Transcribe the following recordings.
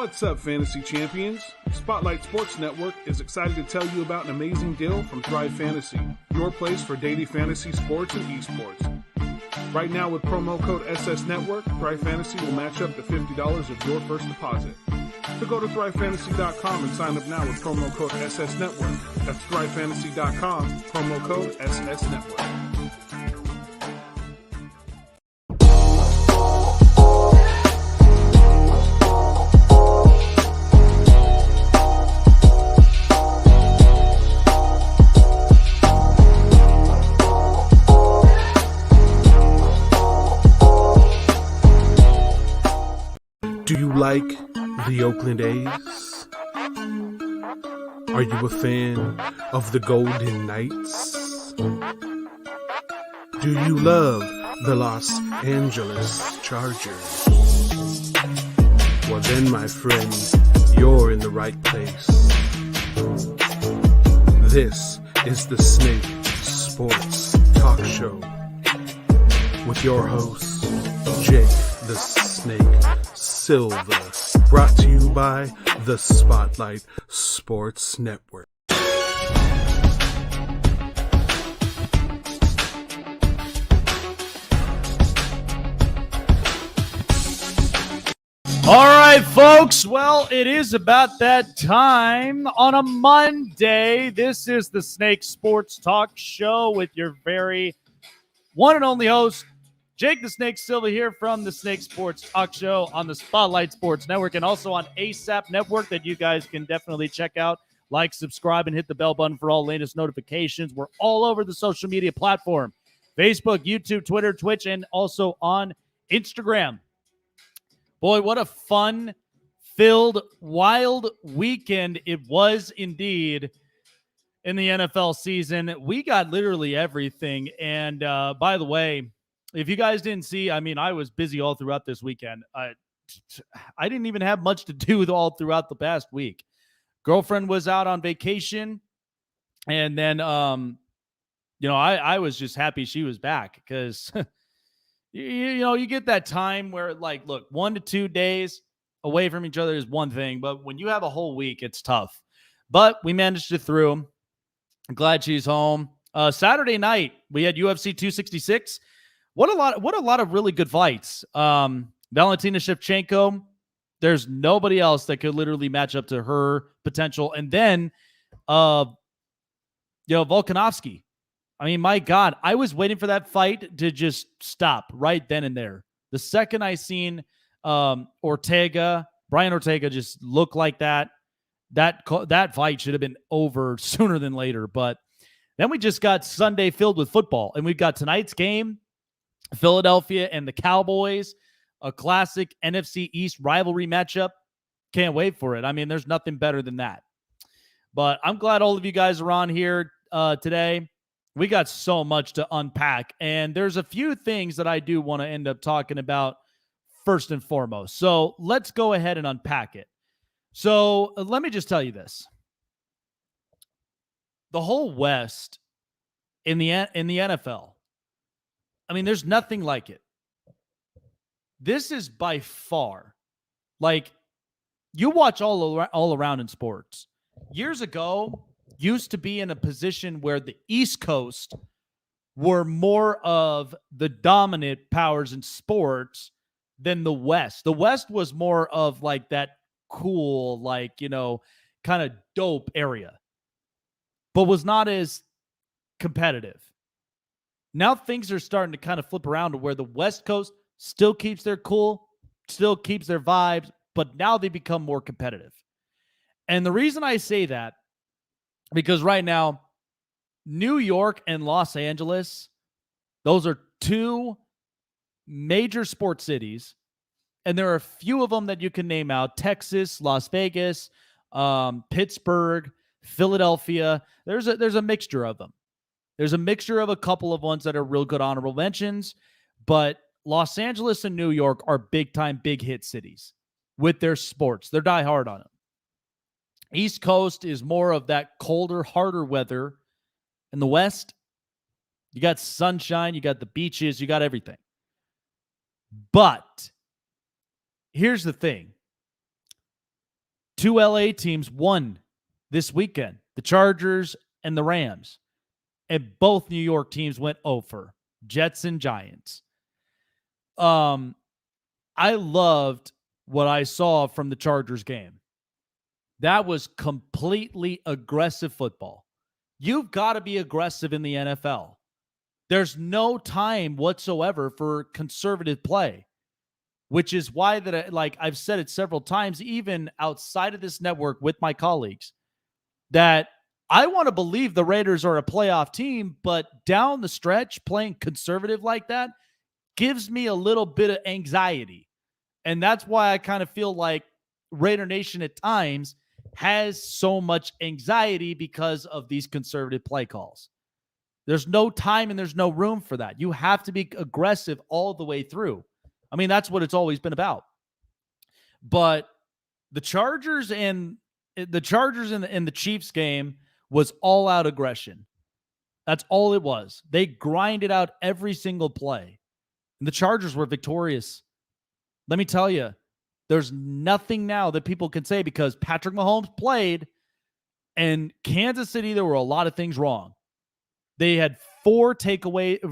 What's up, Fantasy Champions? Spotlight Sports Network is excited to tell you about an amazing deal from Thrive Fantasy, your place for daily fantasy sports and esports. Right now with promo code SSNetwork, Thrive Fantasy will match up to $50 of your first deposit. So go to thrivefantasy.com and sign up now with promo code SSNetwork. That's thrivefantasy.com, promo code SSNetwork. Do you like the Oakland A's? Are you a fan of the Golden Knights? Do you love the Los Angeles Chargers? Well then, my friend, you're in the right place. This is the Snake Sports Talk Show with your host, Jake the Snake Silva, brought to you by the Spotlight Sports Network. All right, folks. Well, it is about that time on a Monday. This is the Snake Sports Talk Show with your very one and only host, Jake the Snake Silva, here from the Snake Sports Talk Show on the Spotlight Sports Network and also on Asap Network that you guys can definitely check out. Like, subscribe, and hit the bell button for all latest notifications. We're all over the social media platform, Facebook, YouTube, Twitter, Twitch, and also on Instagram. Boy, what a fun-filled, wild weekend it was indeed in the NFL season. We got literally everything. And by the way, if you guys didn't see, I mean, I was busy all throughout this weekend. I didn't even have much to do with all throughout the past week. Girlfriend was out on vacation. And then, I was just happy she was back because, you get that time where, like, look, 1 to 2 days away from each other is one thing. But when you have a whole week, it's tough. But we managed it through. I'm glad she's home. Saturday night, we had UFC 266. What a lot of really good fights. Valentina Shevchenko, there's nobody else that could literally match up to her potential. And then, Volkanovski. I mean, my God, I was waiting for that fight to just stop right then and there. The second I seen Brian Ortega just look like that fight should have been over sooner than later. But then we just got Sunday filled with football, and we've got tonight's game. Philadelphia and the Cowboys, a classic NFC East rivalry matchup. Can't wait for it. I mean, there's nothing better than that. But I'm glad all of you guys are on here today. We got so much to unpack, and there's a few things that I do want to end up talking about first and foremost. So let's go ahead and unpack it. So let me just tell you this. The whole West in the NFL, I mean, there's nothing like it. This is by far, like, you watch all around in sports. Years ago, used to be in a position where the East Coast were more of the dominant powers in sports than the West. The West was more of like that cool, like, kind of dope area, but was not as competitive. Now things are starting to kind of flip around to where the West Coast still keeps their cool, still keeps their vibes, but now they become more competitive. And the reason I say that, because right now, New York and Los Angeles, those are two major sports cities, and there are a few of them that you can name out: Texas, Las Vegas, Pittsburgh, Philadelphia. There's a mixture of them. There's a mixture of a couple of ones that are real good honorable mentions, but Los Angeles and New York are big-time, big-hit cities with their sports. They're die hard on them. East Coast is more of that colder, harder weather. In the West, you got sunshine, you got the beaches, you got everything. But here's the thing. 2 LA teams won this weekend, the Chargers and the Rams. And both New York teams went over, Jets and Giants. I loved what I saw from the Chargers game. That was completely aggressive football. You've got to be aggressive in the NFL. There's no time whatsoever for conservative play, which is why I've said it several times, even outside of this network with my colleagues, that I want to believe the Raiders are a playoff team, but down the stretch, playing conservative like that gives me a little bit of anxiety. And that's why I kind of feel like Raider Nation at times has so much anxiety because of these conservative play calls. There's no time and there's no room for that. You have to be aggressive all the way through. I mean, that's what it's always been about. But the Chargers and the Chiefs game was all out aggression. That's all it was. They grinded out every single play. And the Chargers were victorious. Let me tell you, there's nothing now that people can say because Patrick Mahomes played and Kansas City, there were a lot of things wrong. They had 4 giveaways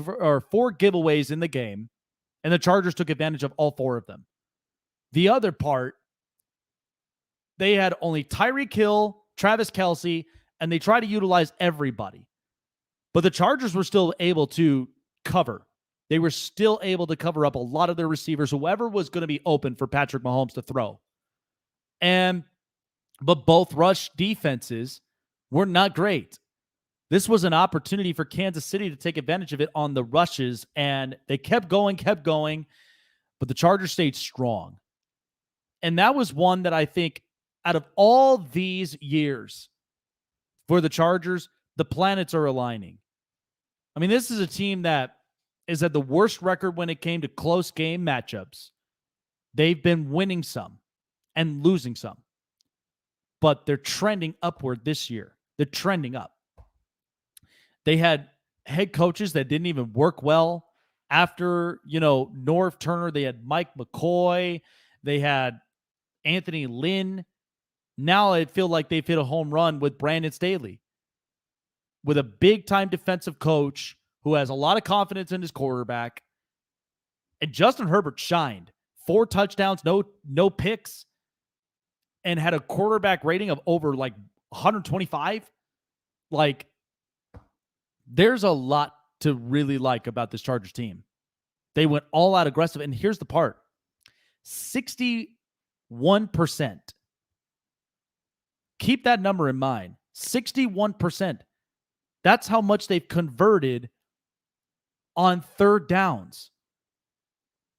in the game, and the Chargers took advantage of all 4 of them. The other part, they had only Tyreek Hill, Travis Kelce, and they tried to utilize everybody. But the Chargers were still able to cover. They were still able to cover up a lot of their receivers, whoever was going to be open for Patrick Mahomes to throw. But both rush defenses were not great. This was an opportunity for Kansas City to take advantage of it on the rushes, and they kept going, but the Chargers stayed strong. And that was one that I think out of all these years for the Chargers, the planets are aligning. I mean, this is a team that is at the worst record when it came to close game matchups. They've been winning some and losing some, but they're trending upward this year. They're trending up. They had head coaches that didn't even work well after, Norv Turner. They had Mike McCoy. They had Anthony Lynn. Now I feel like they've hit a home run with Brandon Staley, with a big-time defensive coach who has a lot of confidence in his quarterback. And Justin Herbert shined. 4 touchdowns, no picks, and had a quarterback rating of over 125. There's a lot to really like about this Chargers team. They went all out aggressive. And here's the part. 61%. Keep that number in mind. 61%. That's how much they've converted on third downs.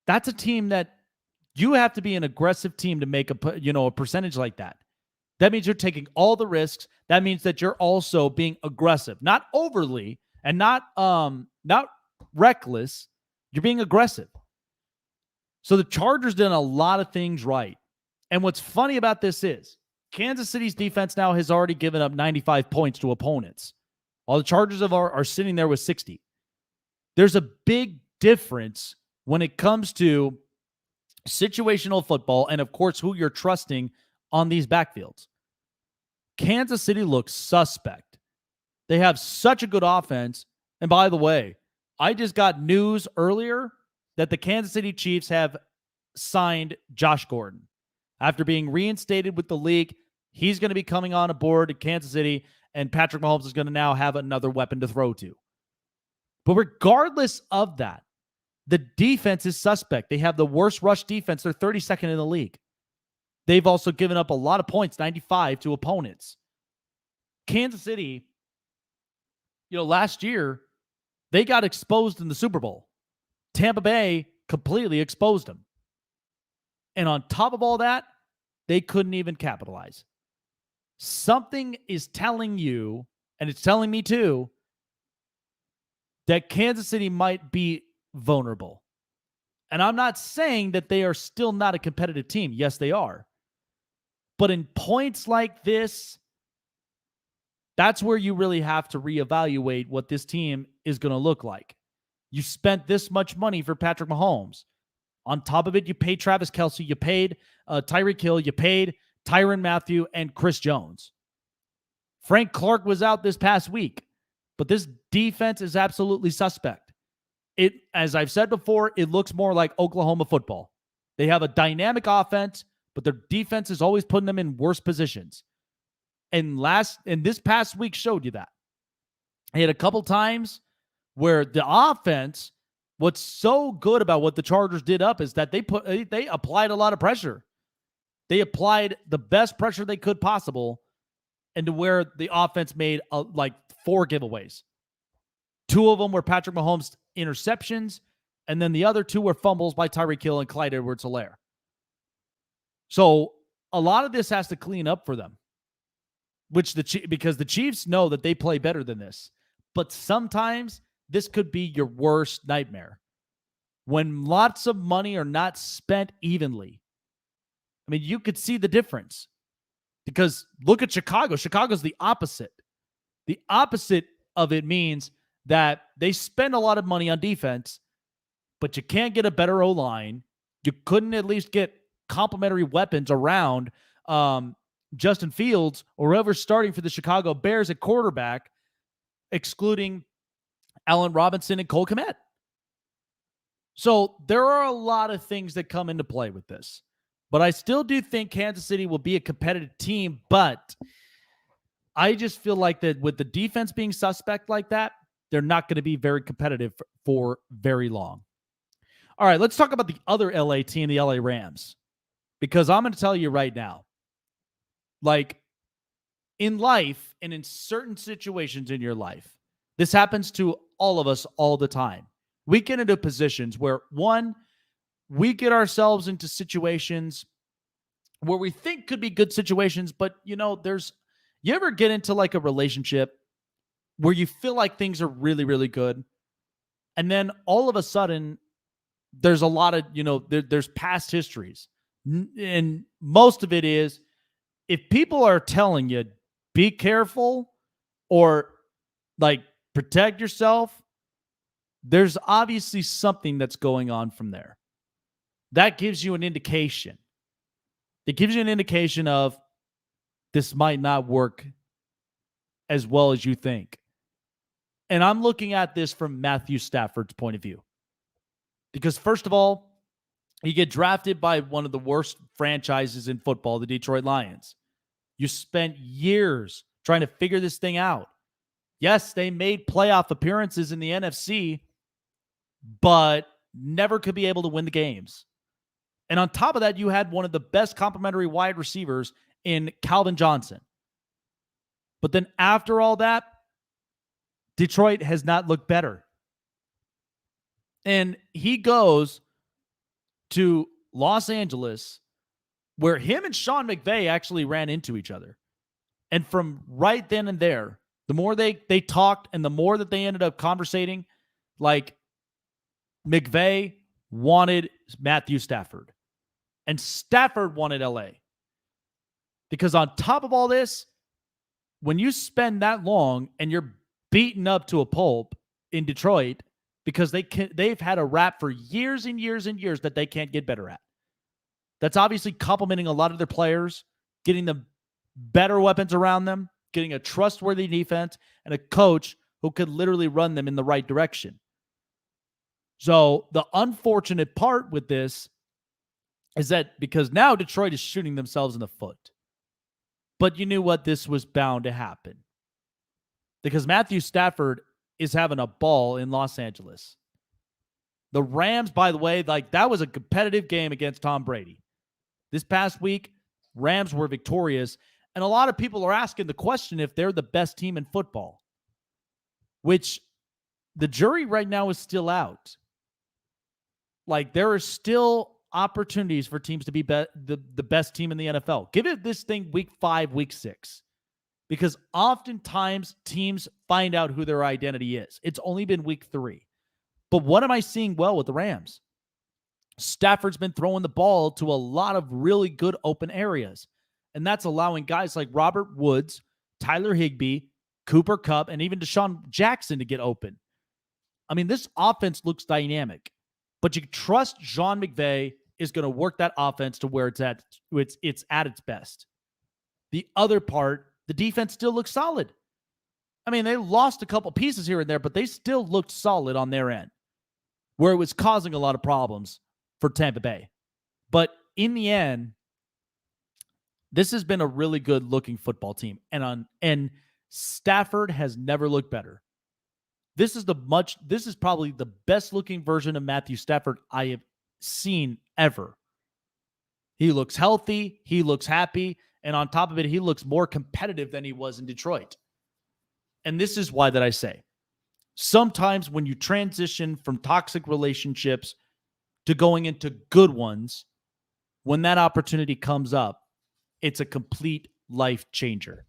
That's a team that you have to be an aggressive team to make a percentage like that. That means you're taking all the risks. That means that you're also being aggressive, not overly and not reckless. You're being aggressive. So the Chargers did a lot of things right. And what's funny about this is Kansas City's defense now has already given up 95 points to opponents, while the Chargers are sitting there with 60. There's a big difference when it comes to situational football and, of course, who you're trusting on these backfields. Kansas City looks suspect. They have such a good offense. And by the way, I just got news earlier that the Kansas City Chiefs have signed Josh Gordon. After being reinstated with the league, he's going to be coming on aboard at Kansas City, and Patrick Mahomes is going to now have another weapon to throw to. But regardless of that, the defense is suspect. They have the worst rush defense. They're 32nd in the league. They've also given up a lot of points, 95, to opponents. Kansas City, last year, they got exposed in the Super Bowl. Tampa Bay completely exposed them. And on top of all that, they couldn't even capitalize. Something is telling you, and it's telling me too, that Kansas City might be vulnerable. And I'm not saying that they are still not a competitive team. Yes, they are. But in points like this, that's where you really have to reevaluate what this team is going to look like. You spent this much money for Patrick Mahomes. On top of it, you paid Travis Kelce, you paid Tyreek Hill, you paid Tyrann Mathieu, and Chris Jones. Frank Clark was out this past week, but this defense is absolutely suspect. As I've said before, it looks more like Oklahoma football. They have a dynamic offense, but their defense is always putting them in worse positions. And this past week showed you that. They had a couple times where the offense, what's so good about what the Chargers did up is that they applied a lot of pressure. They applied the best pressure they could possible, and to where the offense made like 4 giveaways. 2 of them were Patrick Mahomes interceptions, and then the other 2 were fumbles by Tyreek Hill and Clyde Edwards-Helaire. So a lot of this has to clean up for them, because the Chiefs know that they play better than this. But sometimes this could be your worst nightmare. When lots of money are not spent evenly, I mean, you could see the difference. Because look at Chicago. Chicago's the opposite. The opposite of it means that they spend a lot of money on defense, but you can't get a better O-line. You couldn't at least get complementary weapons around Justin Fields or whoever's starting for the Chicago Bears at quarterback, excluding Allen Robinson and Cole Kmet. So there are a lot of things that come into play with this. But I still do think Kansas City will be a competitive team, but I just feel like that with the defense being suspect like that, they're not going to be very competitive for very long. All right, let's talk about the other LA team, the LA Rams, because I'm going to tell you right now, like in life and in certain situations in your life, this happens to all of us all the time. We get into positions where, one, we get ourselves into situations where we think could be good situations, but you ever get into like a relationship where you feel like things are really, really good, and then all of a sudden there's a lot of, there's past histories, and most of it is, if people are telling you be careful or like protect yourself, there's obviously something that's going on from there. That gives you an indication. It gives you an indication of this might not work as well as you think. And I'm looking at this from Matthew Stafford's point of view. Because first of all, you get drafted by one of the worst franchises in football, the Detroit Lions. You spent years trying to figure this thing out. Yes, they made playoff appearances in the NFC, but never could be able to win the games. And on top of that, you had one of the best complementary wide receivers in Calvin Johnson. But then after all that, Detroit has not looked better. And he goes to Los Angeles, where him and Sean McVay actually ran into each other. And from right then and there, the more they talked and the more that they ended up conversating, like McVay wanted Matthew Stafford. And Stafford wanted LA. Because on top of all this, when you spend that long and you're beaten up to a pulp in Detroit, because they've had a rap for years and years and years that they can't get better at. That's obviously complimenting a lot of their players, getting them better weapons around them, getting a trustworthy defense, and a coach who could literally run them in the right direction. So the unfortunate part with this is that because now Detroit is shooting themselves in the foot. But you knew what, this was bound to happen. Because Matthew Stafford is having a ball in Los Angeles. The Rams, by the way, like that was a competitive game against Tom Brady. This past week, Rams were victorious. And a lot of people are asking the question if they're the best team in football, which the jury right now is still out. Like there are still opportunities for teams to be the best team in the NFL. Give it this thing week 5, week 6. Because oftentimes teams find out who their identity is. It's only been week 3. But what am I seeing well with the Rams? Stafford's been throwing the ball to a lot of really good open areas. And that's allowing guys like Robert Woods, Tyler Higbee, Cooper Kupp, and even Deshaun Jackson to get open. I mean, this offense looks dynamic. But you trust Sean McVay is going to work that offense to where it's at its best. The other part, the defense still looks solid. I mean, they lost a couple pieces here and there, but they still looked solid on their end, where it was causing a lot of problems for Tampa Bay. But in the end, this has been a really good looking football team. And Stafford has never looked better. This is probably the best looking version of Matthew Stafford I have seen ever. He looks healthy, he looks happy, and on top of it, he looks more competitive than he was in Detroit. And this is why that I say, sometimes when you transition from toxic relationships to going into good ones, when that opportunity comes up, it's a complete life changer.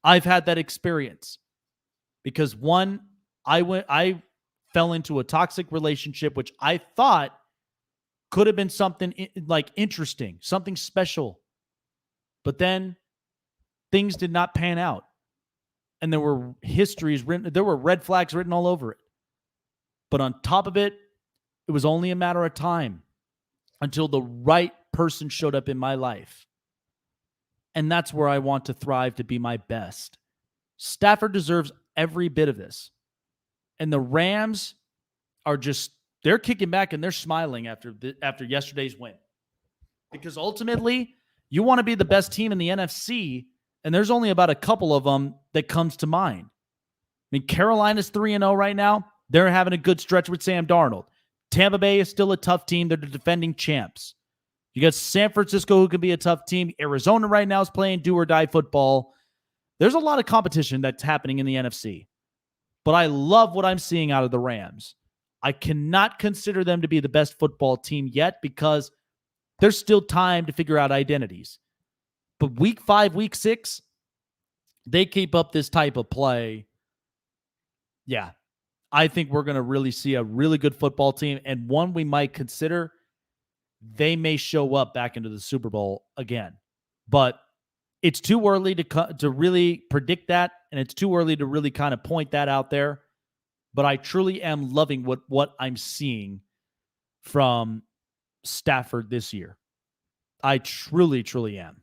I've had that experience because one, I fell into a toxic relationship, which I thought could have been something like interesting, something special. But then things did not pan out. And there were histories written, there were red flags written all over it. But on top of it, it was only a matter of time until the right person showed up in my life. And that's where I want to thrive to be my best. Stafford deserves every bit of this. And the Rams are they're kicking back and they're smiling after yesterday's win. Because ultimately, you want to be the best team in the NFC, and there's only about a couple of them that comes to mind. I mean, Carolina's 3-0 right now. They're having a good stretch with Sam Darnold. Tampa Bay is still a tough team. They're the defending champs. You got San Francisco, who can be a tough team. Arizona right now is playing do-or-die football. There's a lot of competition that's happening in the NFC. But I love what I'm seeing out of the Rams. I cannot consider them to be the best football team yet because there's still time to figure out identities. But week 5, week 6, they keep up this type of play. Yeah, I think we're going to really see a really good football team, and one we might consider. They may show up back into the Super Bowl again. But it's too early to really predict that, and it's too early to really kind of point that out there. But I truly am loving what I'm seeing from Stafford this year. I truly, truly am.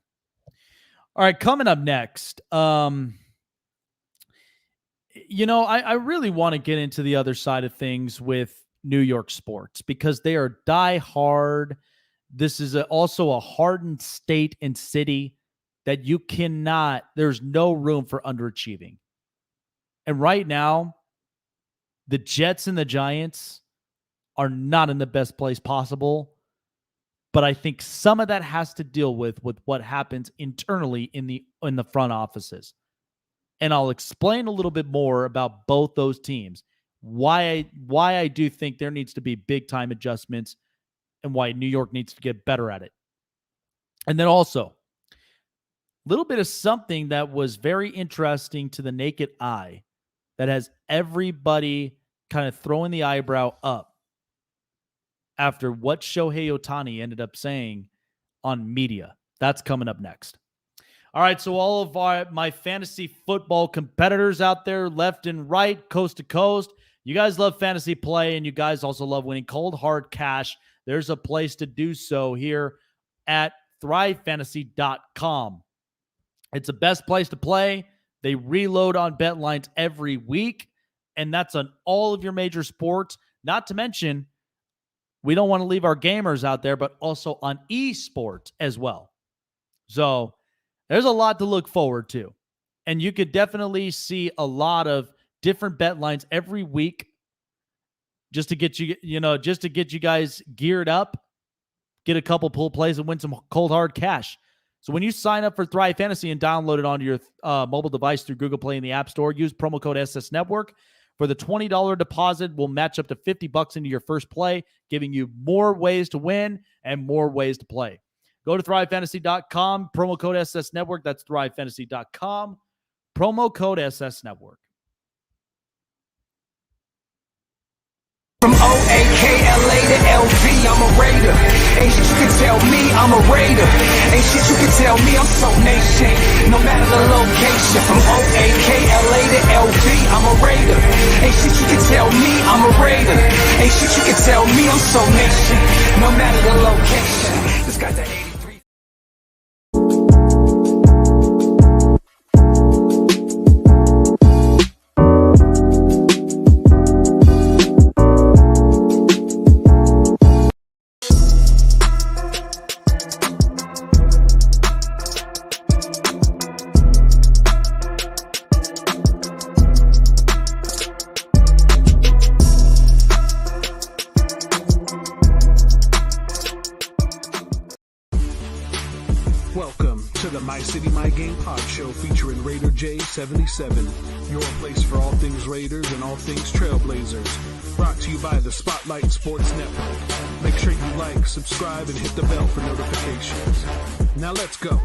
All right, coming up next, I really want to get into the other side of things with New York sports because they are die hard. This is also a hardened state and city that there's no room for underachieving. And right now, the Jets and the Giants are not in the best place possible. But I think some of that has to deal with what happens internally in the front offices. And I'll explain a little bit more about both those teams, why I do think there needs to be big time adjustments and why New York needs to get better at it. And then also, a little bit of something that was very interesting to the naked eye that has everybody kind of throwing the eyebrow up after what Shohei Ohtani ended up saying on media. That's coming up next. All right, so all of my fantasy football competitors out there, left and right, coast to coast, you guys love fantasy play, and you guys also love winning cold, hard cash. There's a place to do so here at thrivefantasy.com. It's the best place to play. They reload on bet lines every week, and that's on all of your major sports. Not to mention, we don't want to leave our gamers out there, but also on esports as well. So there's a lot to look forward to. And you could definitely see a lot of different bet lines every week just to get you guys geared up, get a couple pool plays and win some cold hard cash. So when you sign up for Thrive Fantasy and download it onto your mobile device through Google Play in the App Store, use promo code SSNetwork. For the $20 deposit, we'll match up to $50 into your first play, giving you more ways to win and more ways to play. Go to thrivefantasy.com, promo code SSNetwork. That's thrivefantasy.com, promo code SSNetwork. From O-A-K-L-A to L-V, I'm a Raider. Ain't shit you can tell me, I'm a Raider. Ain't shit you can tell me, I'm so nation. No matter the location. From O-A-K-L-A to L-V, I'm a Raider. Ain't shit you can tell me, I'm a Raider. Ain't shit you can tell me, I'm so nation. No matter the location. This got the 83. Welcome to the My City, My Game pod show featuring Raider J77, your place for all things Raiders and all things Trailblazers. Brought to you by the Spotlight Sports Network. Make sure you like, subscribe, and hit the bell for notifications. Now let's go.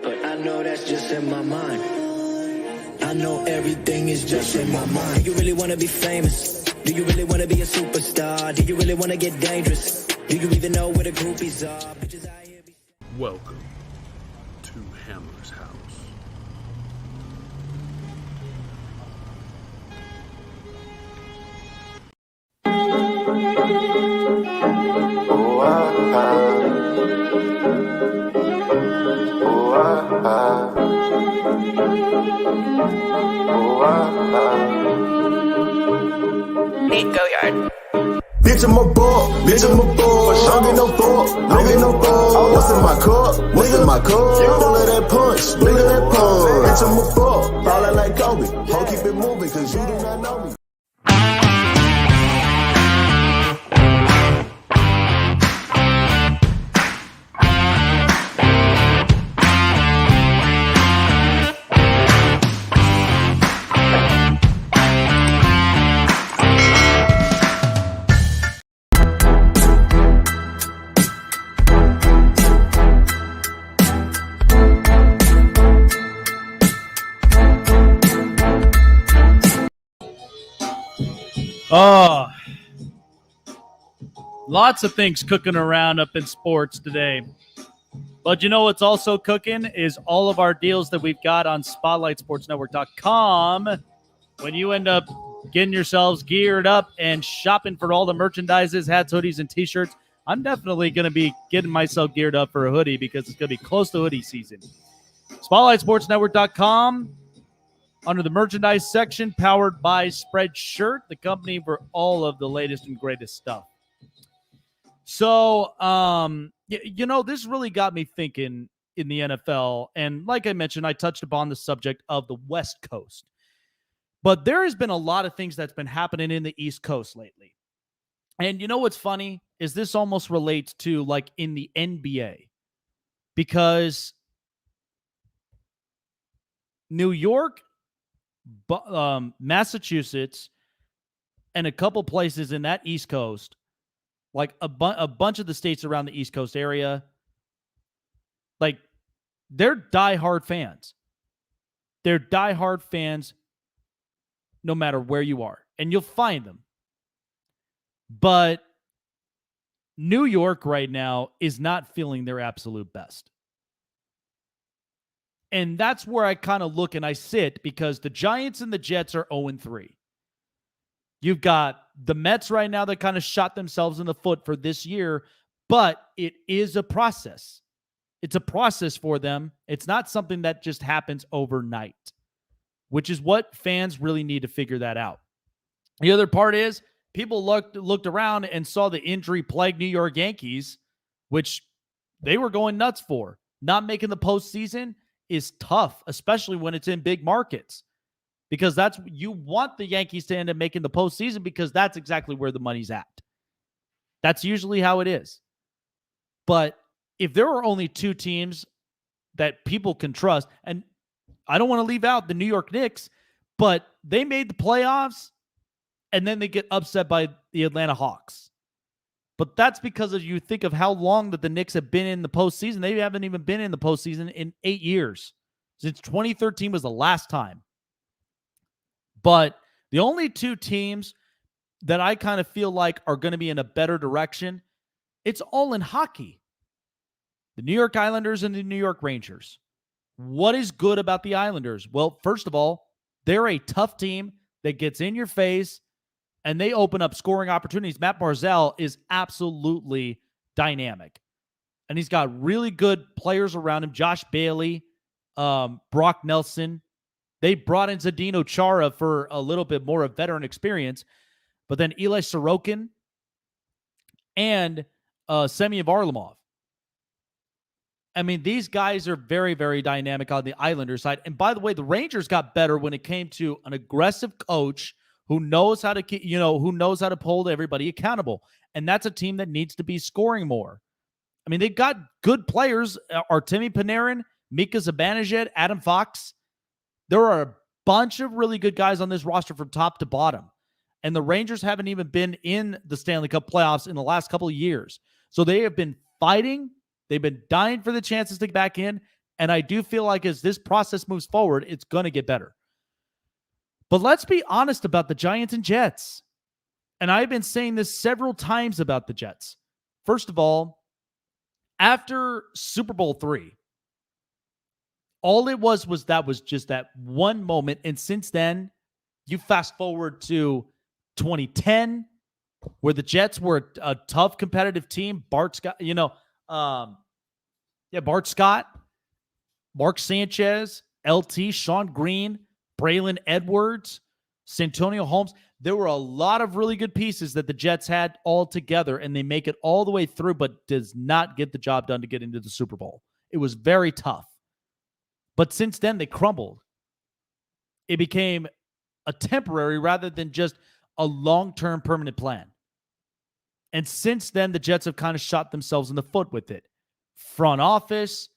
But I know that's just in my mind. I know everything is just in my mind. Do you really want to be famous? Do you really want to be a superstar? Do you really want to get dangerous? Do you even know where the groupies are? Bitches out here Welcome to Hammer's house. Bitch, I'm a ball, bitch, I'm a ball. Don't get no ball, don't get no ball. What's in my cup? What's in my cup? Full of that punch, full of that punch. Bitch, I'm a ball, ballin' like Kobe. Ho, keep it moving, cause you do not know me. Oh, lots of things cooking around up in sports today. But you know what's also cooking is all of our deals that we've got on SpotlightSportsNetwork.com. When you end up getting yourselves geared up and shopping for all the merchandises, hats, hoodies, and T-shirts, I'm definitely going to be getting myself geared up for a hoodie because it's going to be close to hoodie season. SpotlightSportsNetwork.com. Under the merchandise section, powered by Spreadshirt, the company for all of the latest and greatest stuff. So, this really got me thinking in the NFL. And like I mentioned, I touched upon the subject of the West Coast. But there has been a lot of things that's been happening in the East Coast lately. And you know what's funny is this almost relates to like in the NBA. Because New York, Massachusetts, and a couple places in that East Coast, like a bunch of the states around the East Coast area, like they're diehard fans. They're diehard fans no matter where you are, and you'll find them. But New York right now is not feeling their absolute best. And that's where I kind of look and I sit because the Giants and the Jets are 0-3. You've got the Mets right now that kind of shot themselves in the foot for this year, but it is a process. It's a process for them. It's not something that just happens overnight, which is what fans really need to figure that out. The other part is people looked around and saw the injury-plagued New York Yankees, which they were going nuts for. Not making the postseason is tough, especially when it's in big markets, because you want the Yankees to end up making the postseason because that's exactly where the money's at. That's usually how it is. But if there are only two teams that people can trust, and I don't want to leave out the New York Knicks, but they made the playoffs and then they get upset by the Atlanta Hawks. But that's because of you think of how long that the Knicks have been in the postseason. They haven't even been in the postseason in 8 years. Since 2013 was the last time. But the only two teams that I kind of feel like are going to be in a better direction, it's all in hockey. The New York Islanders and the New York Rangers. What is good about the Islanders? Well, first of all, they're a tough team that gets in your face and they open up scoring opportunities. Matt Barzal is absolutely dynamic. And he's got really good players around him. Josh Bailey, Brock Nelson. They brought in Zdeno Chara for a little bit more of veteran experience. But then Ilya Sorokin and Semyon Varlamov. I mean, these guys are very, very dynamic on the Islanders side. And by the way, the Rangers got better when it came to an aggressive coach who knows how to keep, who knows how to hold everybody accountable. And that's a team that needs to be scoring more. I mean, they've got good players. Artemi Panarin, Mika Zibanejad, Adam Fox. There are a bunch of really good guys on this roster from top to bottom. And the Rangers haven't even been in the Stanley Cup playoffs in the last couple of years. So they have been fighting. They've been dying for the chances to get back in. And I do feel like as this process moves forward, it's going to get better. But let's be honest about the Giants and Jets. And I've been saying this several times about the Jets. First of all, after Super Bowl III, all it was just that one moment. And since then, you fast forward to 2010, where the Jets were a tough competitive team. Bart Scott, Bart Scott, Mark Sanchez, LT, Sean Green, Braylon Edwards, Santonio Holmes. There were a lot of really good pieces that the Jets had all together, and they make it all the way through, but does not get the job done to get into the Super Bowl. It was very tough. But since then, they crumbled. It became a temporary rather than just a long-term permanent plan. And since then, the Jets have kind of shot themselves in the foot with it. Front office,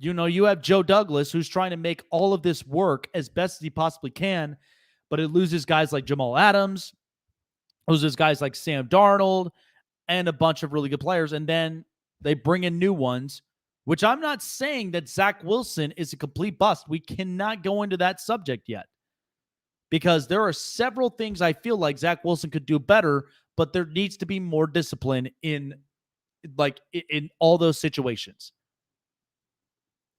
you have Joe Douglas, who's trying to make all of this work as best as he possibly can, but it loses guys like Jamal Adams, loses guys like Sam Darnold, and a bunch of really good players. And then they bring in new ones, which I'm not saying that Zach Wilson is a complete bust. We cannot go into that subject yet, because there are several things I feel like Zach Wilson could do better, but there needs to be more discipline in all those situations.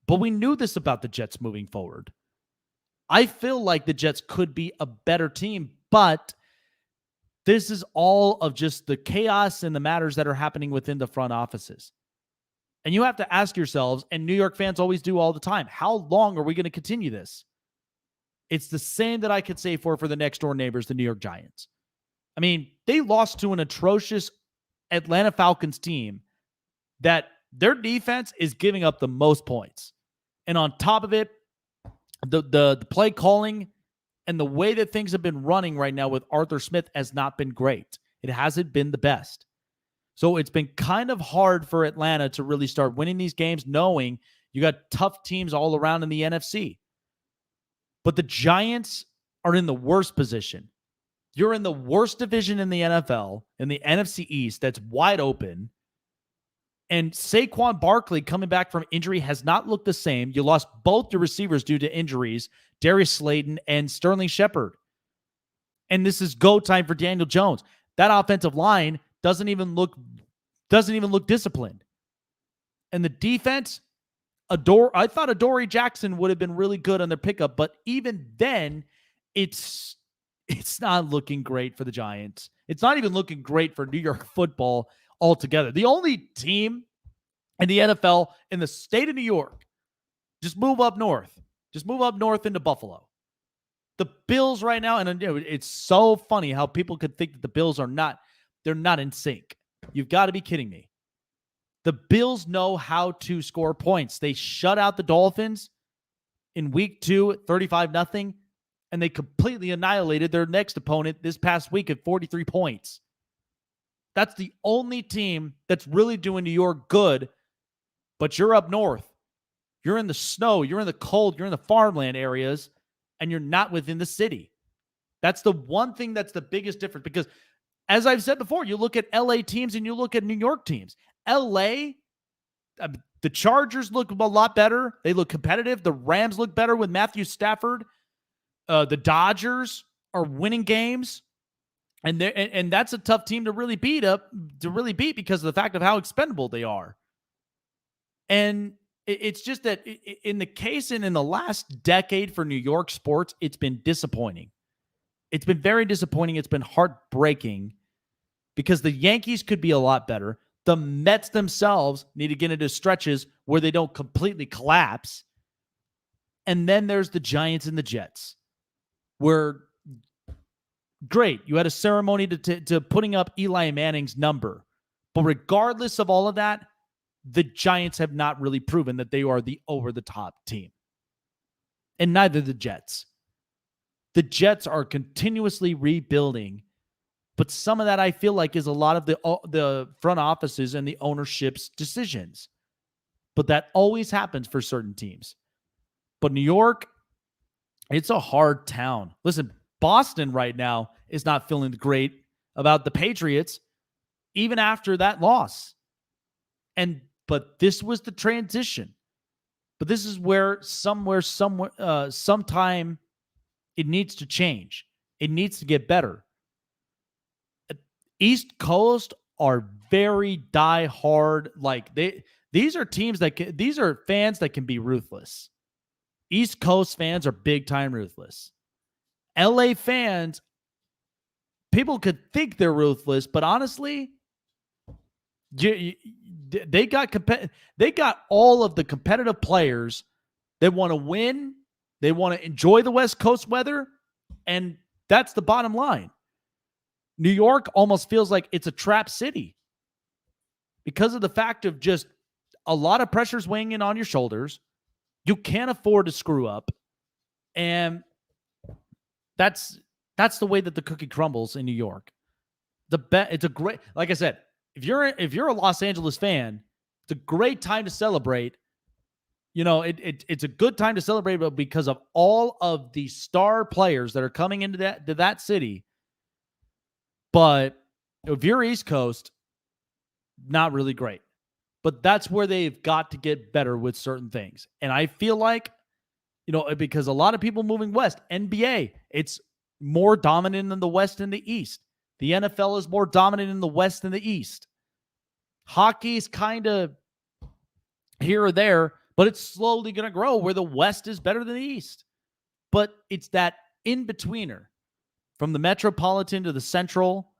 But we knew this about the Jets moving forward. I feel like the Jets could be a better team, but this is all of just the chaos and the matters that are happening within the front offices. And you have to ask yourselves, and New York fans always do all the time, how long are we going to continue this? It's the same that I could say for the next door neighbors, the New York Giants. I mean, they lost to an atrocious Atlanta Falcons team that their defense is giving up the most points. And on top of it, the play calling and the way that things have been running right now with Arthur Smith has not been great. It hasn't been the best. So it's been kind of hard for Atlanta to really start winning these games, knowing you got tough teams all around in the NFC. But the Giants are in the worst position. You're in the worst division in the NFL, in the NFC East, that's wide open. And Saquon Barkley coming back from injury has not looked the same. You lost both your receivers due to injuries, Darius Slayton and Sterling Shepard. And this is go time for Daniel Jones. That offensive line doesn't even look disciplined. And the defense, I thought Adoree Jackson would have been really good on their pickup, but even then, it's not looking great for the Giants. It's not even looking great for New York football altogether. The only team in the NFL in the state of New York, just move up north. Just move up north into Buffalo. The Bills right now, and it's so funny how people could think that the Bills they're not in sync. You've got to be kidding me. The Bills know how to score points. They shut out the Dolphins in week 2 at 35-0, and they completely annihilated their next opponent this past week at 43 points. That's the only team that's really doing New York good, but you're up north. You're in the snow, you're in the cold, you're in the farmland areas, and you're not within the city. That's the one thing that's the biggest difference, because as I've said before, you look at LA teams and you look at New York teams. LA, the Chargers look a lot better. They look competitive. The Rams look better with Matthew Stafford. The Dodgers are winning games. And that's a tough team to really beat because of the fact of how expendable they are. And it's just that in the case and in the last decade for New York sports, it's been disappointing. It's been very disappointing. It's been heartbreaking because the Yankees could be a lot better. The Mets themselves need to get into stretches where they don't completely collapse. And then there's the Giants and the Jets, where great, you had a ceremony to putting up Eli Manning's number. But regardless of all of that, the Giants have not really proven that they are the over-the-top team. And neither the Jets. The Jets are continuously rebuilding, but some of that I feel like is a lot of the front offices and the ownership's decisions. But that always happens for certain teams. But New York, it's a hard town. Listen, Boston right now is not feeling great about the Patriots, even after that loss. But this was the transition. But this is where sometime it needs to change. It needs to get better. East Coast are very die-hard. These are teams these are fans that can be ruthless. East Coast fans are big-time ruthless. LA fans, people could think they're ruthless, but honestly, they got all of the competitive players that want to win. They want to enjoy the West Coast weather, and that's the bottom line. New York almost feels like it's a trap city because of the fact of just a lot of pressure's weighing in on your shoulders. You can't afford to screw up, and that's the way that the cookie crumbles in New York. It's a great, like I said, if you're a Los Angeles fan, it's a great time to celebrate. It's a good time to celebrate, but because of all of the star players that are coming into that city. But if you're East Coast, not really great. But that's where they've got to get better with certain things. And I feel like, because a lot of people moving west, NBA, it's more dominant in the West and the East. The NFL is more dominant in the West than the East. Hockey is kind of here or there, but it's slowly going to grow where the West is better than the East. But it's that in-betweener from the Metropolitan to the Central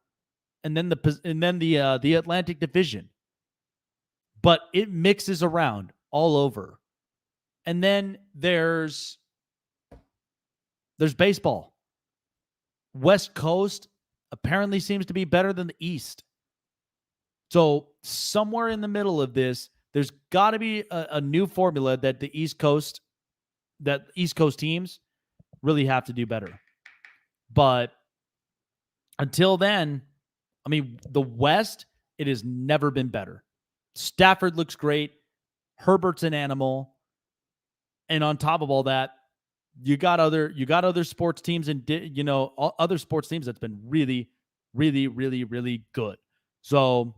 and then the Atlantic Division. But it mixes around all over. And then there's baseball. West Coast apparently seems to be better than the East. So somewhere in the middle of this, there's got to be a new formula that the East Coast teams really have to do better. But until then, the West, it has never been better. Stafford looks great. Herbert's an animal. And on top of all that, you got other sports teams and other sports teams that's been really, really, really, really good. So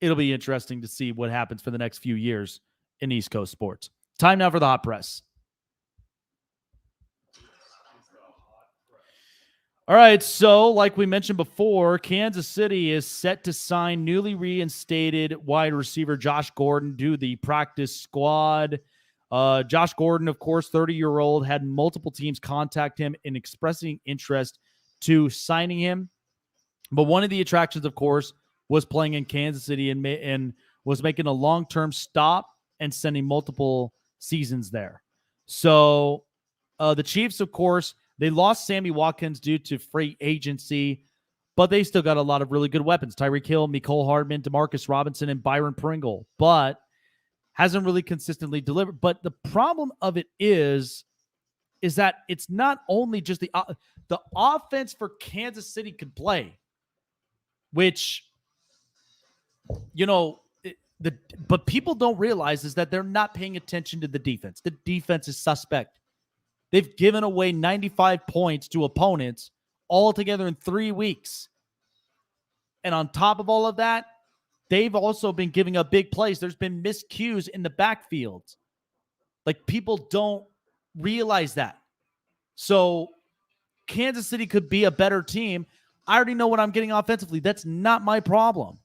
it'll be interesting to see what happens for the next few years in East Coast sports. Time now for the hot press. All right, so like we mentioned before, Kansas City is set to sign newly reinstated wide receiver Josh Gordon to the practice squad. Josh Gordon, of course, 30-year-old, had multiple teams contact him in expressing interest to signing him. But one of the attractions, of course, was playing in Kansas City and was making a long-term stop and sending multiple seasons there. So the Chiefs, of course, they lost Sammy Watkins due to free agency, but they still got a lot of really good weapons. Tyreek Hill, Mecole Hardman, Demarcus Robinson, and Byron Pringle, but hasn't really consistently delivered. But the problem of it is that it's not only just the offense for Kansas City could play, which, but people don't realize is that they're not paying attention to the defense. The defense is suspect. They've given away 95 points to opponents all together in 3 weeks. And on top of all of that, they've also been giving up big plays. There's been miscues in the backfield. Like, people don't realize that. So Kansas City could be a better team. I already know what I'm getting offensively. That's not my problem.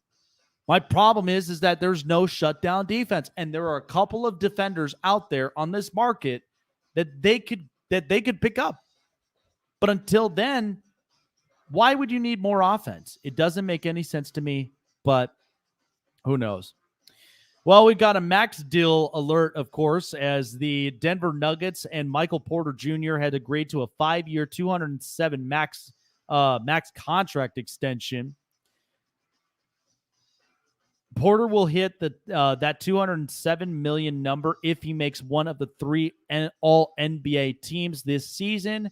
My problem is that there's no shutdown defense. And there are a couple of defenders out there on this market that they could pick up. But until then, why would you need more offense? It doesn't make any sense to me, but who knows? Well, we've got a max deal alert, of course, as the Denver Nuggets and Michael Porter Jr. had agreed to a 5-year, $207 max contract extension. Porter will hit that $207 million number if he makes one of the 3 all NBA teams this season.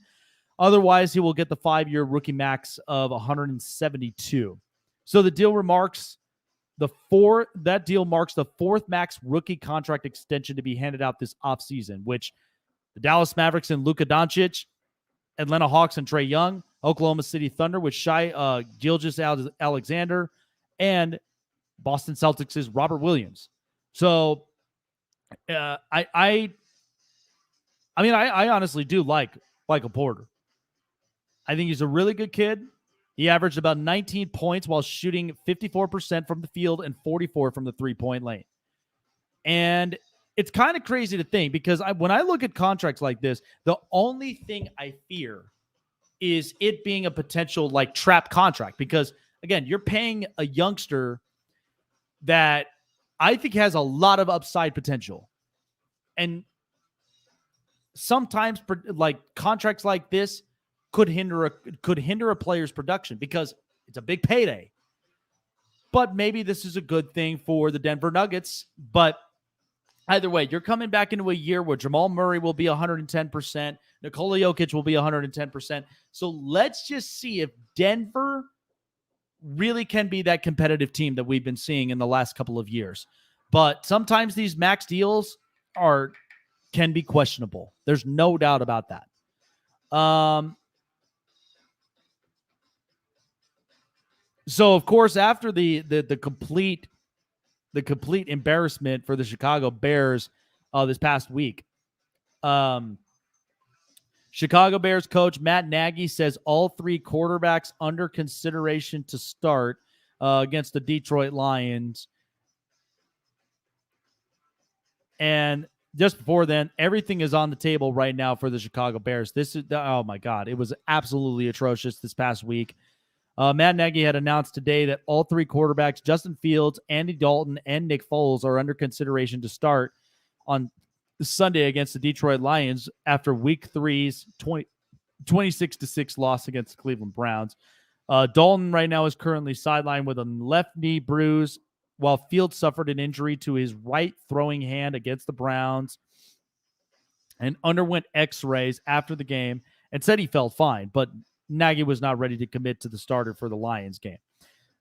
Otherwise, he will get the 5-year rookie max of $172. So the deal marks the fourth max rookie contract extension to be handed out this offseason, which the Dallas Mavericks and Luka Doncic, Atlanta Hawks and Trae Young, Oklahoma City Thunder with Shai Gilgeous-Alexander, and Boston Celtics' Robert Williams. So I honestly do like Michael Porter. I think he's a really good kid. He averaged about 19 points while shooting 54% from the field and 44% from the three-point lane. And it's kind of crazy to think because when I look at contracts like this, the only thing I fear is it being a potential like trap contract because, again, you're paying a youngster that I think has a lot of upside potential. And sometimes like contracts like this could hinder a player's production because it's a big payday. But maybe this is a good thing for the Denver Nuggets. But either way, you're coming back into a year where Jamal Murray will be 110%, Nikola Jokic will be 110%. So let's just see if Denver really can be that competitive team that we've been seeing in the last couple of years. But sometimes these max deals can be questionable. There's no doubt about that. So of course, after the complete embarrassment for the Chicago Bears this past week, Chicago Bears coach Matt Nagy says all 3 quarterbacks under consideration to start against the Detroit Lions. And just before then, everything is on the table right now for the Chicago Bears. Oh my God, it was absolutely atrocious this past week. Matt Nagy had announced today that all 3 quarterbacks, Justin Fields, Andy Dalton, and Nick Foles, are under consideration to start on Sunday against the Detroit Lions after Week 3's 26-6 loss against the Cleveland Browns. Dalton right now is currently sidelined with a left knee bruise, while Fields suffered an injury to his right throwing hand against the Browns and underwent x-rays after the game and said he felt fine, but Nagy was not ready to commit to the starter for the Lions game.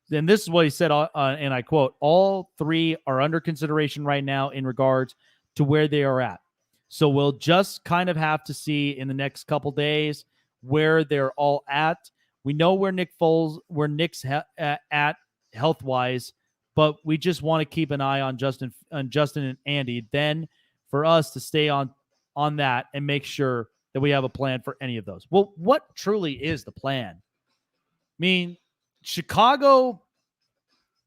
Then this is what he said, and I quote, all 3 are under consideration right now in regards to where they are at. So we'll just kind of have to see in the next couple days where they're all at. We know where Nick's at health-wise, but we just want to keep an eye on Justin and Andy. Then for us to stay on that and make sure that we have a plan for any of those. Well, what truly is the plan? I mean, Chicago,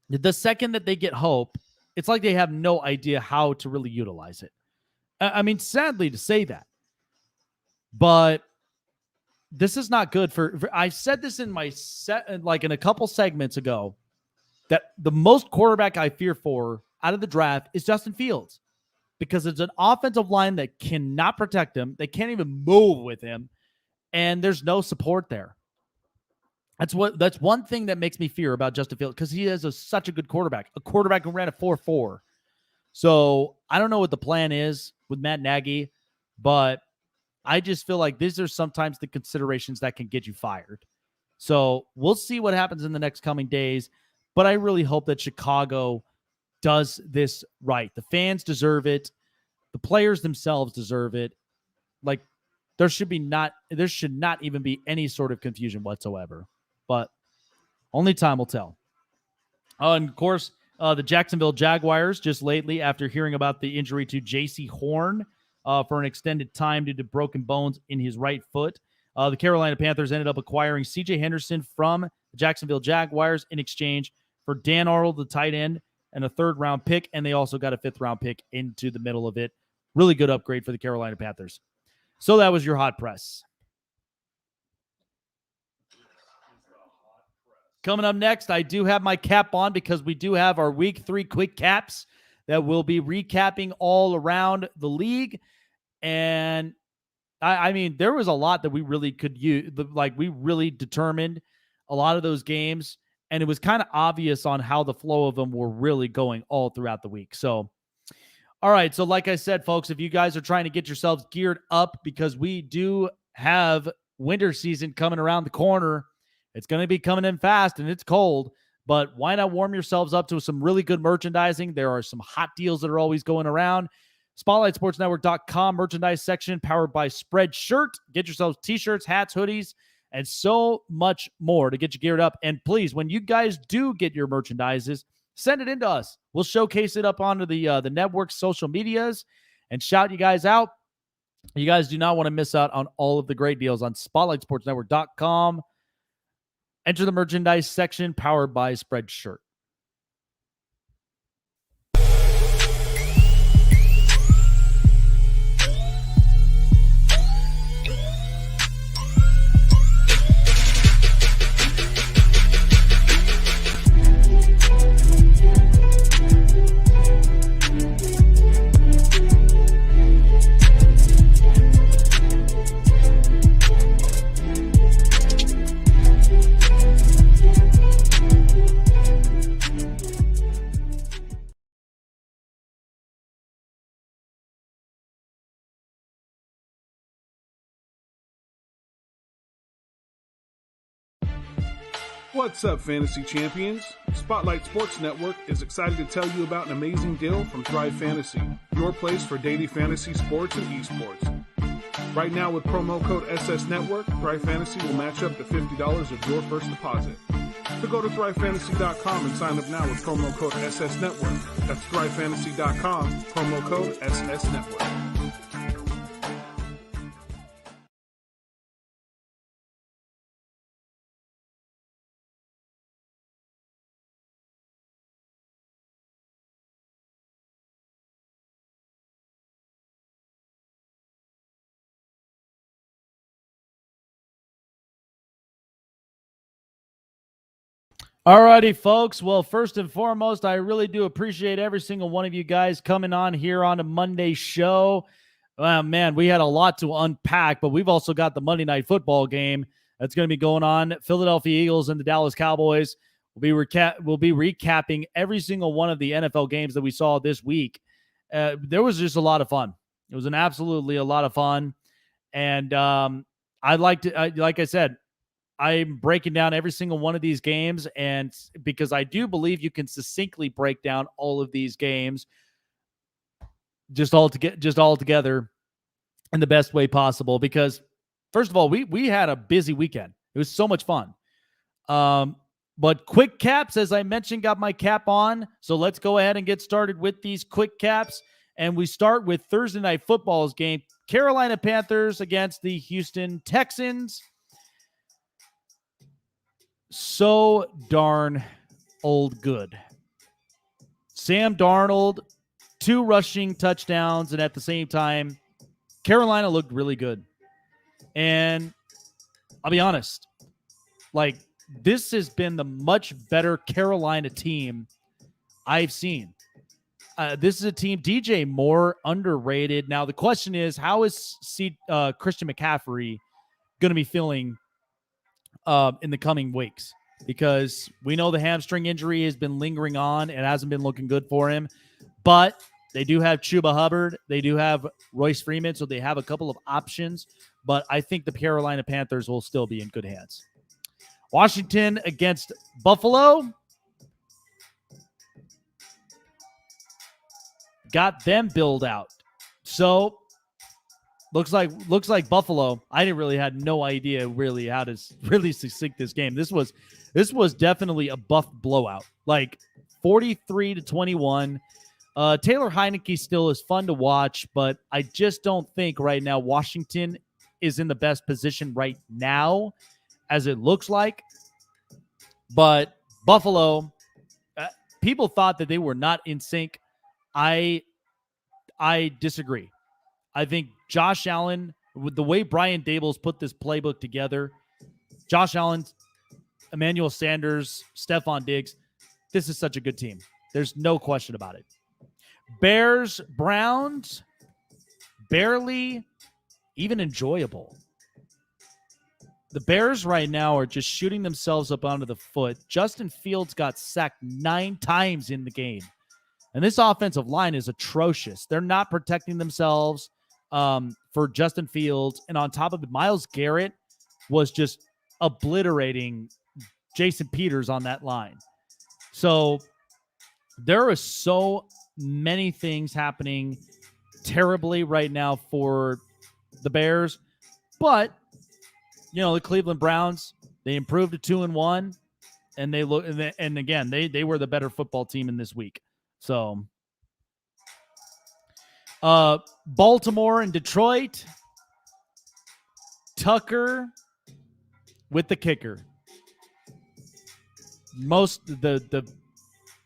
the second that they get hope, it's like they have no idea how to really utilize it. I mean, sadly to say that, but this is not good for I said this in my set, like in a couple segments ago, that the most quarterback I fear for out of the draft is Justin Fields. Because it's an offensive line that cannot protect him. They can't even move with him. And there's no support there. That's one thing that makes me fear about Justin Fields, because he is such a good quarterback. A quarterback who ran a 4.4. So I don't know what the plan is with Matt Nagy, but I just feel like these are sometimes the considerations that can get you fired. So we'll see what happens in the next coming days. But I really hope that Chicago does this right. The fans deserve it. The players themselves deserve it. Like there should not even be any sort of confusion whatsoever. But only time will tell. And of course, the Jacksonville Jaguars just lately, after hearing about the injury to J.C. Horn for an extended time due to broken bones in his right foot, the Carolina Panthers ended up acquiring C.J. Henderson from the Jacksonville Jaguars in exchange for Dan Arnold, the tight end, and a 3rd-round pick, and they also got a 5th-round pick into the middle of it. Really good upgrade for the Carolina Panthers. So that was your hot press. Coming up next, I do have my cap on because we do have our Week 3 quick caps that will be recapping all around the league. And, I mean, there was a lot that we really could use. Like, we really determined a lot of those games. And it was kind of obvious on how the flow of them were really going all throughout the week. So, all right. So like I said, folks, if you guys are trying to get yourselves geared up because we do have winter season coming around the corner, it's going to be coming in fast and it's cold, but why not warm yourselves up to some really good merchandising? There are some hot deals that are always going around. SpotlightSportsNetwork.com merchandise section powered by Spreadshirt. Get yourselves t-shirts, hats, hoodies, and so much more to get you geared up. And please, when you guys do get your merchandises, send it in to us. We'll showcase it up onto the network's social medias and shout you guys out. You guys do not want to miss out on all of the great deals on SpotlightSportsNetwork.com. Enter the merchandise section powered by Spreadshirt. What's up, fantasy champions? Spotlight Sports Network is excited to tell you about an amazing deal from Thrive Fantasy, your place for daily fantasy sports and esports. Right now with promo code SSNetwork, Thrive Fantasy will match up to $50 of your first deposit. So go to thrivefantasy.com and sign up now with promo code SSNetwork. That's thrivefantasy.com, promo code SSNetwork. All righty, folks. Well, first and foremost, I really do appreciate every single one of you guys coming on here on a Monday show. Man, we had a lot to unpack, but we've also got the Monday Night Football game that's going to be going on. Philadelphia Eagles and the Dallas Cowboys. We'll be recapping every single one of the NFL games that we saw this week. There was just a lot of fun. It was absolutely a lot of fun. And I'd like to, like I said, I'm breaking down every single one of these games, and because I do believe you can succinctly break down all of these games just all together in the best way possible. Because first of all, we had a busy weekend. It was so much fun. But quick caps, as I mentioned, got my cap on. So let's go ahead and get started with these quick caps. And we start with Thursday Night Football's game, Carolina Panthers against the Houston Texans. So darn old good. Sam Darnold, 2 rushing touchdowns, and at the same time, Carolina looked really good. And I'll be honest, like, this has been the much better Carolina team I've seen. This is a team, DJ Moore, underrated. Now, the question is, how is Christian McCaffrey going to be feeling in the coming weeks? Because we know the hamstring injury has been lingering on. It hasn't been looking good for him. But they do have Chuba Hubbard. They do have Royce Freeman, so they have a couple of options. But I think the Carolina Panthers will still be in good hands. Washington against Buffalo. Got them billed out. So looks like Buffalo. I didn't really had no idea really how to really succinct this game. This was definitely a Buff blowout. Like 43-21. Taylor Heineke still is fun to watch, but I just don't think right now Washington is in the best position right now, as it looks like. But Buffalo, people thought that they were not in sync. I disagree. I think Josh Allen, with the way Brian Daboll's put this playbook together, Josh Allen, Emmanuel Sanders, Stephon Diggs, this is such a good team. There's no question about it. Bears, Browns, barely even enjoyable. the Bears right now are just shooting themselves up onto the foot. Justin Fields got sacked 9 times in the game. And this offensive line is atrocious. They're not protecting themselves for Justin Fields. And on top of it, Myles Garrett was just obliterating Jason Peters on that line. So there are so many things happening terribly right now for the Bears. But, the Cleveland Browns, they improved to 2-1. And they look, and again, they were the better football team in this week. So, Baltimore and Detroit, Tucker with the kicker. The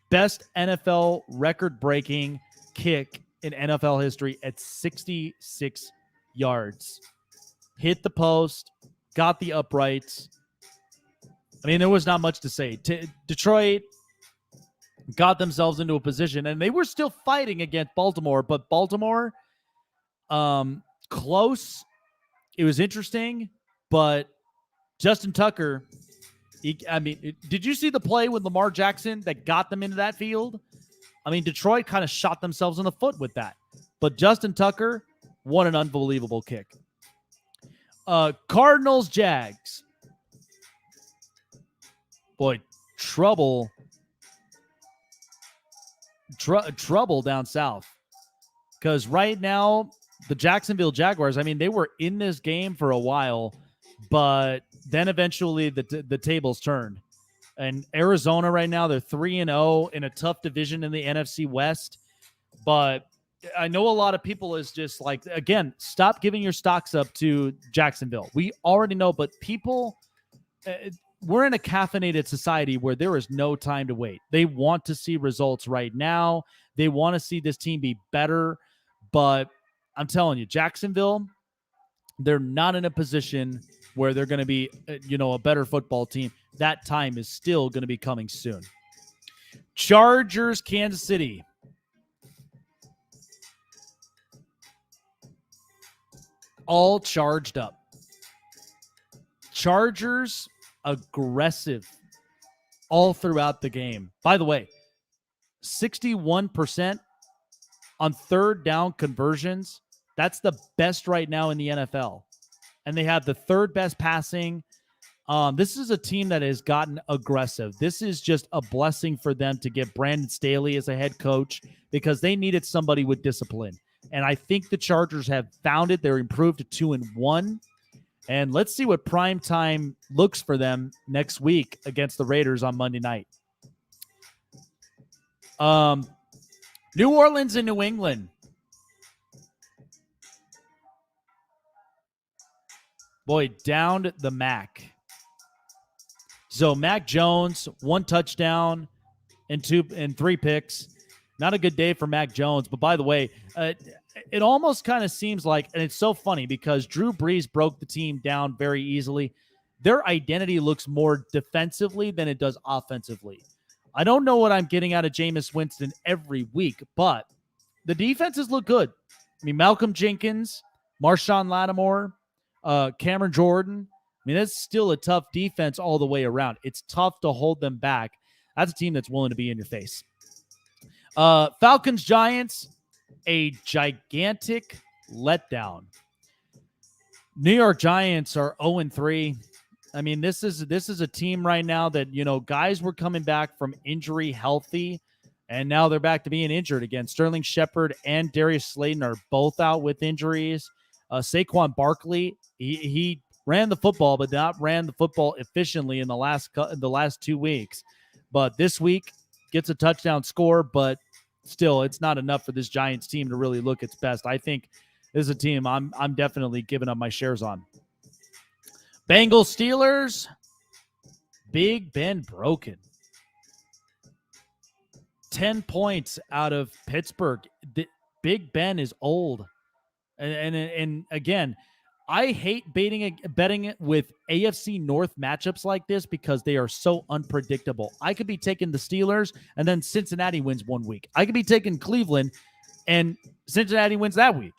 best NFL record-breaking kick in NFL history at 66 yards. Hit the post, got the uprights. I mean, there was not much to say. Detroit got themselves into a position, and they were still fighting against Baltimore, but Baltimore, close. It was interesting, but Justin Tucker, did you see the play with Lamar Jackson that got them into that field? I mean, Detroit kind of shot themselves in the foot with that, but Justin Tucker, what an unbelievable kick. Cardinals, Jags. Boy, trouble down south, because right now the Jacksonville Jaguars, they were in this game for a while, but then eventually the tables turned. And Arizona right now, they're 3-0 in a tough division in the NFC West. But I know a lot of people is just like, again, stop giving your stocks up to Jacksonville. We already know, but people, we're in a caffeinated society where there is no time to wait. They want to see results right now. They want to see this team be better. But I'm telling you, Jacksonville, they're not in a position where they're going to be, a better football team. That time is still going to be coming soon. Chargers, Kansas City. All charged up. Chargers aggressive all throughout the game. By the way, 61% on third down conversions. That's the best right now in the NFL. And they have the third best passing. This is a team that has gotten aggressive. This is just a blessing for them to get Brandon Staley as a head coach, because they needed somebody with discipline. And I think the Chargers have found it. They're improved to 2-1. And let's see what prime time looks for them next week against the Raiders on Monday night. New Orleans and New England. Boy, downed the Mac. So Mac Jones, 1 touchdown and 3 picks. Not a good day for Mac Jones. But by the way, it almost kind of seems like, and it's so funny because Drew Brees broke the team down very easily. Their identity looks more defensively than it does offensively. I don't know what I'm getting out of Jameis Winston every week, but the defenses look good. Malcolm Jenkins, Marshawn Lattimore, Cameron Jordan. That's still a tough defense all the way around. It's tough to hold them back. That's a team that's willing to be in your face. Falcons, Giants, a gigantic letdown. New York Giants are 0-3. This is a team right now that, guys were coming back from injury healthy, and now they're back to being injured again. Sterling Shepard and Darius Slayton are both out with injuries. Saquon Barkley, he ran the football, but not ran the football efficiently in the last 2 weeks. But this week gets a touchdown score, but still, it's not enough for this Giants team to really look its best. I think this is a team I'm definitely giving up my shares on. Bengals, Steelers, Big Ben broken. 10 points out of Pittsburgh. Big Ben is old. And again, I hate betting it with AFC North matchups like this because they are so unpredictable. I could be taking the Steelers and then Cincinnati wins 1 week. I could be taking Cleveland and Cincinnati wins that week.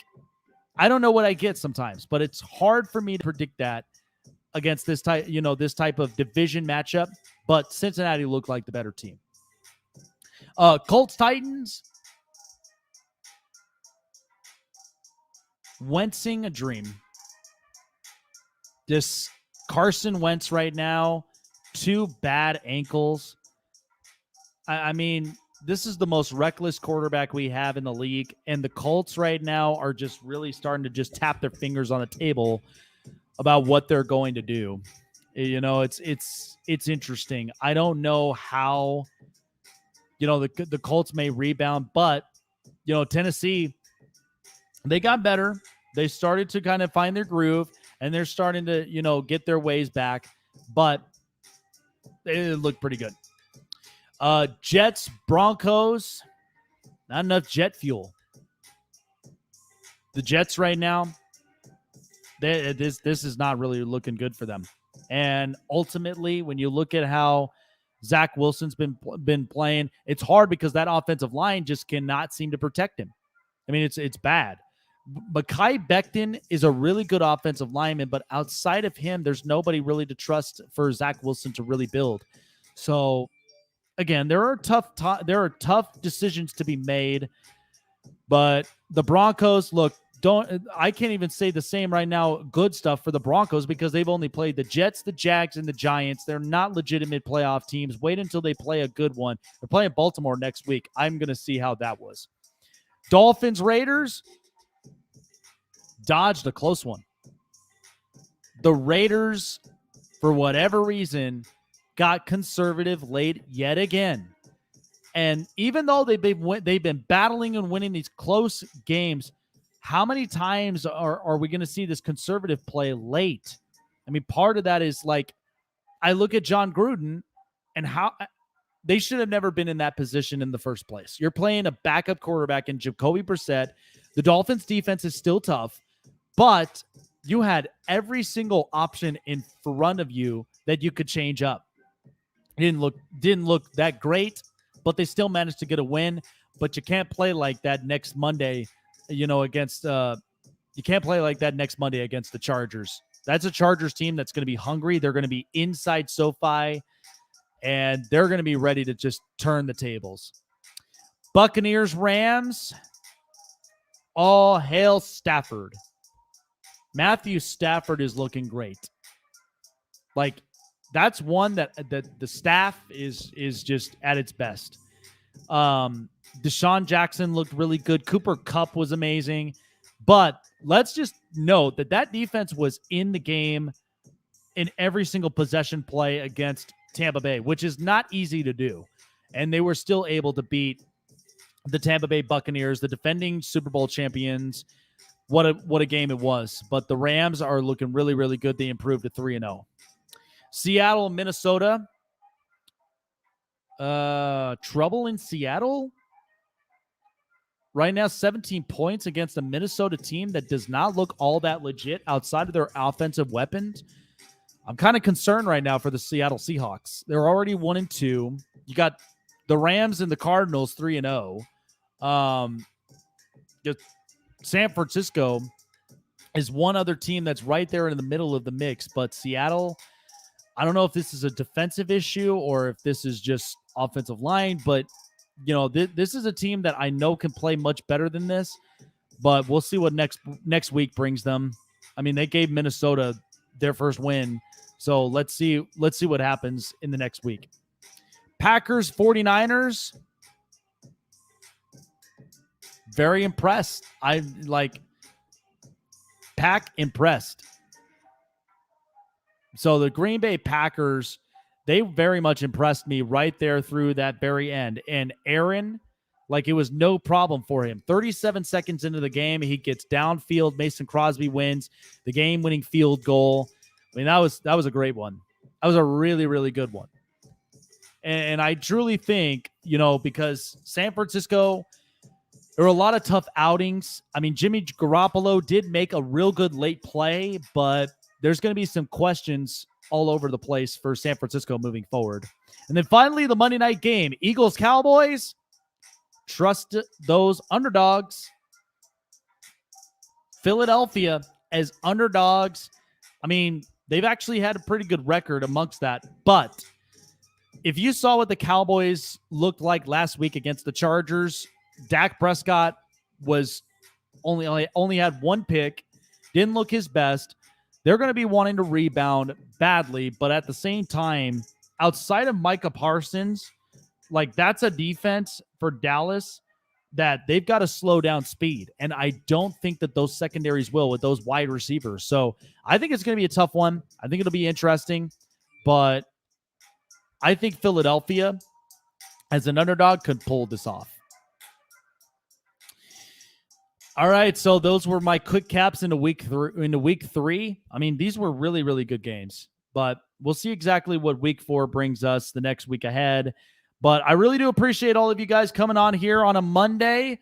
I don't know what I get sometimes, but it's hard for me to predict that. against this type of division matchup, but Cincinnati looked like the better team. Colts Titans. Wentzing a dream. This Carson Wentz right now, 2 bad ankles. I mean, this is the most reckless quarterback we have in the league, and the Colts right now are just really starting to just tap their fingers on the table about what they're going to do. It's interesting. I don't know how, the Colts may rebound, but, Tennessee, they got better. They started to kind of find their groove, and they're starting to, get their ways back, but it looked pretty good. Jets, Broncos, not enough jet fuel. The Jets right now, this is not really looking good for them. And ultimately, when you look at how Zach Wilson's been playing, it's hard because that offensive line just cannot seem to protect him. I mean, it's bad. Mekhi Becton is a really good offensive lineman, but outside of him, there's nobody really to trust for Zach Wilson to really build. So, again, there are tough decisions to be made, but the Broncos, look, I can't even say the same right now, good stuff for the Broncos, because they've only played the Jets, the Jags, and the Giants. They're not legitimate playoff teams. Wait until they play a good one. They're playing Baltimore next week. I'm going to see how that was. Dolphins, Raiders, dodged a close one. The Raiders, for whatever reason, got conservative late yet again. And even though they've been battling and winning these close games, how many times are we going to see this conservative play late? I mean, part of that is like, I look at John Gruden and how they should have never been in that position in the first place. You're playing a backup quarterback in Jacoby Brissett. The Dolphins defense is still tough, but you had every single option in front of you that you could change up. It didn't look that great, but they still managed to get a win. But you can't play like that next Monday, against you can't play like that next Monday against the Chargers. That's a Chargers team that's going to be hungry. They're going to be inside SoFi, and they're going to be ready to just turn the tables. Buccaneers, Rams, all hail Stafford. Matthew Stafford is looking great. Like, that's one that the staff is just at its best. Deshaun Jackson looked really good. Cooper Kupp was amazing. But let's just note that defense was in the game in every single possession play against Tampa Bay, which is not easy to do. And they were still able to beat the Tampa Bay Buccaneers, the defending Super Bowl champions. What a game it was. But the Rams are looking really, really good. They improved to 3-0. Seattle, Minnesota. Trouble in Seattle? Right now, 17 points against a Minnesota team that does not look all that legit outside of their offensive weapons. I'm kind of concerned right now for the Seattle Seahawks. They're already 1-2. You got the Rams and the Cardinals 3-0. San Francisco is one other team that's right there in the middle of the mix, but Seattle, I don't know if this is a defensive issue or if this is just offensive line, but this is a team that I know can play much better than this, but we'll see what next week brings them. I mean, they gave Minnesota their first win, so let's see what happens in the next week. Packers, 49ers. Very impressed. I like Pack impressed. So the Green Bay Packers, they very much impressed me right there through that very end. And Aaron, like, it was no problem for him. 37 seconds into the game, he gets downfield. Mason Crosby wins the game-winning field goal. I mean, that was a great one. That was a really, really good one. And I truly think, because San Francisco, there were a lot of tough outings. I mean, Jimmy Garoppolo did make a real good late play, but there's going to be some questions all over the place for San Francisco moving forward. And then finally, the Monday night game, Eagles-Cowboys. Trust those underdogs. Philadelphia as underdogs. I mean, They've actually had a pretty good record amongst that. But if you saw what the Cowboys looked like last week against the Chargers, Dak Prescott was only had one pick, didn't look his best. They're going to be wanting to rebound badly, but at the same time, outside of Micah Parsons, like that's a defense for Dallas that they've got to slow down speed. And I don't think that those secondaries will with those wide receivers. So I think it's going to be a tough one. I think it'll be interesting, but I think Philadelphia as an underdog could pull this off. All right, so those were my quick caps into week 3. I mean, these were really, really good games, but we'll see exactly what week 4 brings us the next week ahead. But I really do appreciate all of you guys coming on here on a Monday.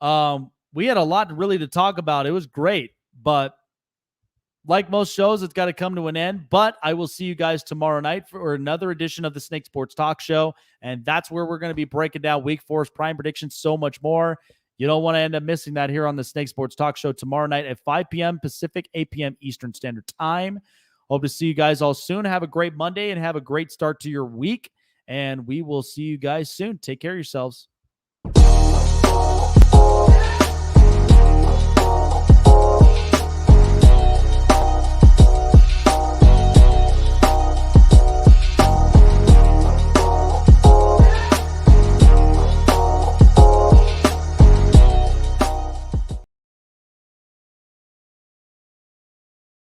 We had a lot really to talk about. It was great, but like most shows, it's got to come to an end. But I will see you guys tomorrow night for another edition of the Snake Sports Talk Show, and that's where we're going to be breaking down week 4's prime predictions, so much more. You don't want to end up missing that here on the Snake Sports Talk Show tomorrow night at 5 p.m. Pacific, 8 p.m. Eastern Standard Time. Hope to see you guys all soon. Have a great Monday and have a great start to your week. And we will see you guys soon. Take care of yourselves.